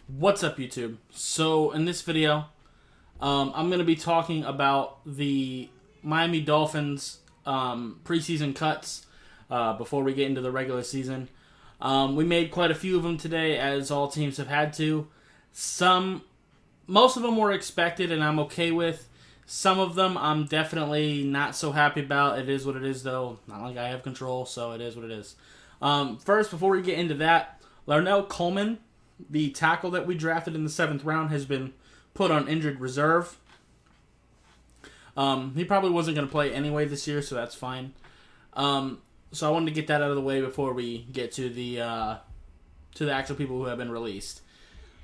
What's up, YouTube? So, in this video, I'm going to be talking about the Miami Dolphins preseason cuts before we get into the regular season. We made quite a few of them today, as all teams have had to. Most of them were expected, and I'm okay with. Some of them I'm definitely not so happy about. It is what it is, though. Not like I have control, so it is what it is. First, before we get into that, Larnell Coleman, the tackle that we drafted in the 7th round, has been put on injured reserve. He probably wasn't going to play anyway this year, so that's fine. So I wanted to get that out of the way before we get to the actual people who have been released.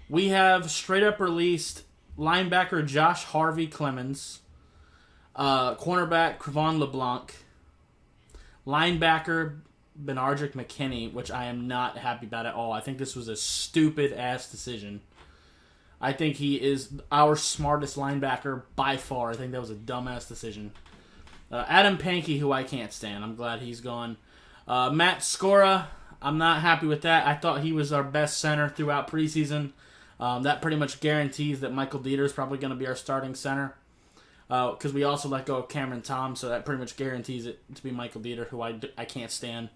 We have straight up released linebacker Josh Harvey Clemens, cornerback Crevon LeBlanc, linebacker Benardrick Mckinney, which I am not happy about at all. I think this was a stupid-ass decision. I think he is our smartest linebacker by far. I think that was a dumbass decision. Adam Pankey, who I can't stand. I'm glad he's gone. Matt Scora, I'm not happy with that. I thought he was our best center throughout preseason. That pretty much guarantees that Michael Dieter is probably going to be our starting center. Because we also let go of Cameron Tom, so that pretty much guarantees it to be Michael Dieter, who I can't stand.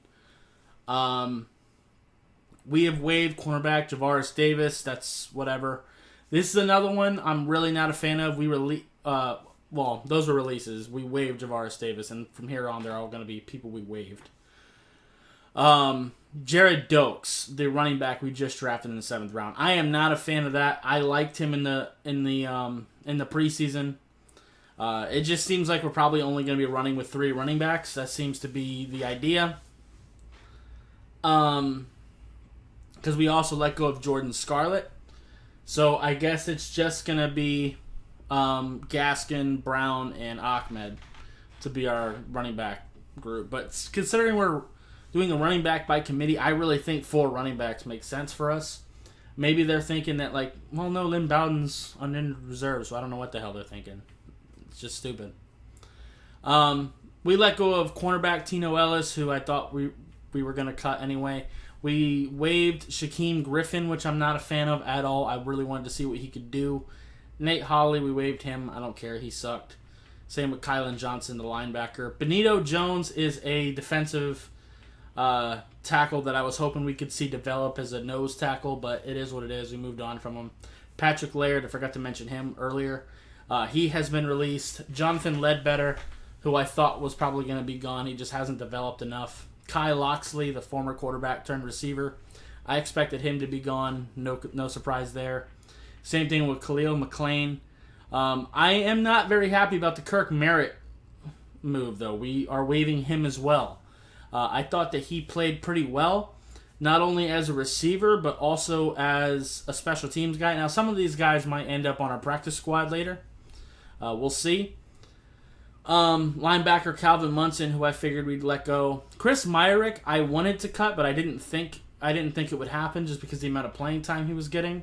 We have waived cornerback Javaris Davis. That's whatever. This is another one I'm really not a fan of. Those were releases. We waived Javaris Davis, and from here on, they're all going to be people we waived. Jared Dokes, the running back we just drafted in the 7th round. I am not a fan of that. I liked him in the preseason. It just seems like we're probably only going to be running with 3 running backs. That seems to be the idea. Because we also let go of Jordan Scarlett. So I guess it's just going to be Gaskin, Brown, and Ahmed to be our running back group. But considering we're doing a running back by committee, I really think 4 running backs make sense for us. Maybe they're thinking that, Lynn Bowden's on injured reserve, so I don't know what the hell they're thinking. It's just stupid. We let go of cornerback Tino Ellis, who I thought we were going to cut anyway. We waived Shaquem Griffin, which I'm not a fan of at all. I really wanted to see what he could do. Nate Holley, we waived him. I don't care. He sucked. Same with Kylan Johnson, the linebacker. Benito Jones is a defensive tackle that I was hoping we could see develop as a nose tackle, but it is what it is. We moved on from him. Patrick Laird, I forgot to mention him earlier. He has been released. Jonathan Ledbetter, who I thought was probably going to be gone. He just hasn't developed enough. Kyle Oxley, the former quarterback turned receiver. I expected him to be gone. No surprise there. Same thing with Khalil McLean. I am not very happy about the Kirk Merritt move, though. We are waiving him as well. I thought that he played pretty well, not only as a receiver, but also as a special teams guy. Now, some of these guys might end up on our practice squad later. We'll see. Linebacker Calvin Munson, who I figured we'd let go. Chris Myrick, I wanted to cut, but I didn't think it would happen just because of the amount of playing time he was getting.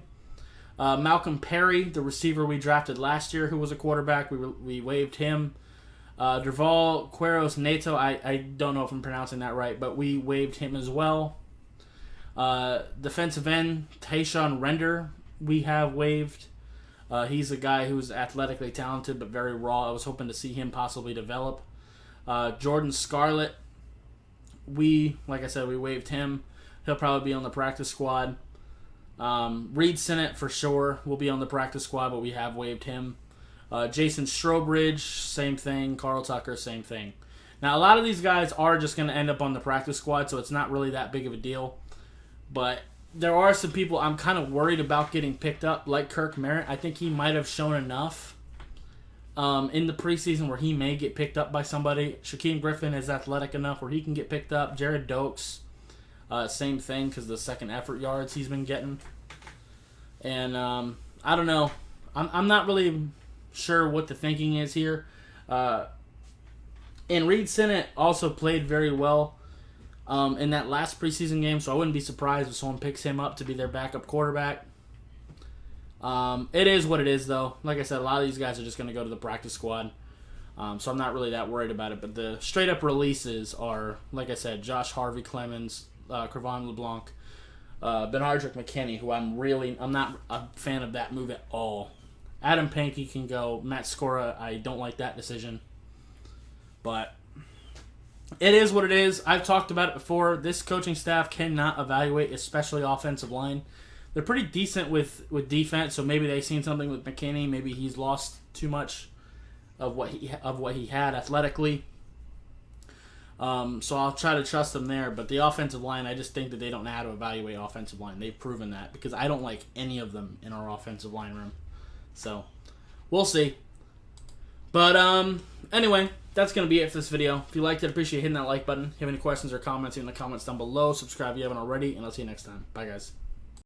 Malcolm Perry, the receiver we drafted last year, who was a quarterback, we waived him. Derval Quiros Neto, I don't know if I'm pronouncing that right, but we waived him as well. Defensive end Tayshawn Render, we have waived. He's a guy who's athletically talented but very raw. I was hoping to see him possibly develop. Jordan Scarlett, like I said, we waived him. He'll probably be on the practice squad. Reed Sinnott, for sure, will be on the practice squad, but we have waived him. Jason Strobridge, same thing. Carl Tucker, same thing. Now, a lot of these guys are just going to end up on the practice squad, so it's not really that big of a deal. But there are some people I'm kind of worried about getting picked up, like Kirk Merritt. I think he might have shown enough in the preseason where he may get picked up by somebody. Shaquem Griffin is athletic enough where he can get picked up. Jared Dokes, same thing because the second effort yards he's been getting. And I don't know. I'm not really sure what the thinking is here. And Reed Sinnott also played very well in that last preseason game, so I wouldn't be surprised if someone picks him up to be their backup quarterback. It is what it is, though. Like I said, a lot of these guys are just going to go to the practice squad, so I'm not really that worried about it. But the straight-up releases are, like I said, Josh Harvey Clemens, Crevon LeBlanc, Benardrick McKinney, who I'm not a fan of that move at all. Adam Pankey can go. Matt Skora, I don't like that decision. But it is what it is. I've talked about it before. This coaching staff cannot evaluate, especially offensive line. They're pretty decent with defense, so maybe they've seen something with McKinney. Maybe he's lost too much of what he had athletically. So I'll try to trust them there. But the offensive line, I just think that they don't know how to evaluate offensive line. They've proven that because I don't like any of them in our offensive line room. So we'll see. But anyway, that's going to be it for this video. If you liked it, appreciate hitting that like button. If you have any questions or comments in the comments down below, subscribe if you haven't already, and I'll see you next time. Bye, guys.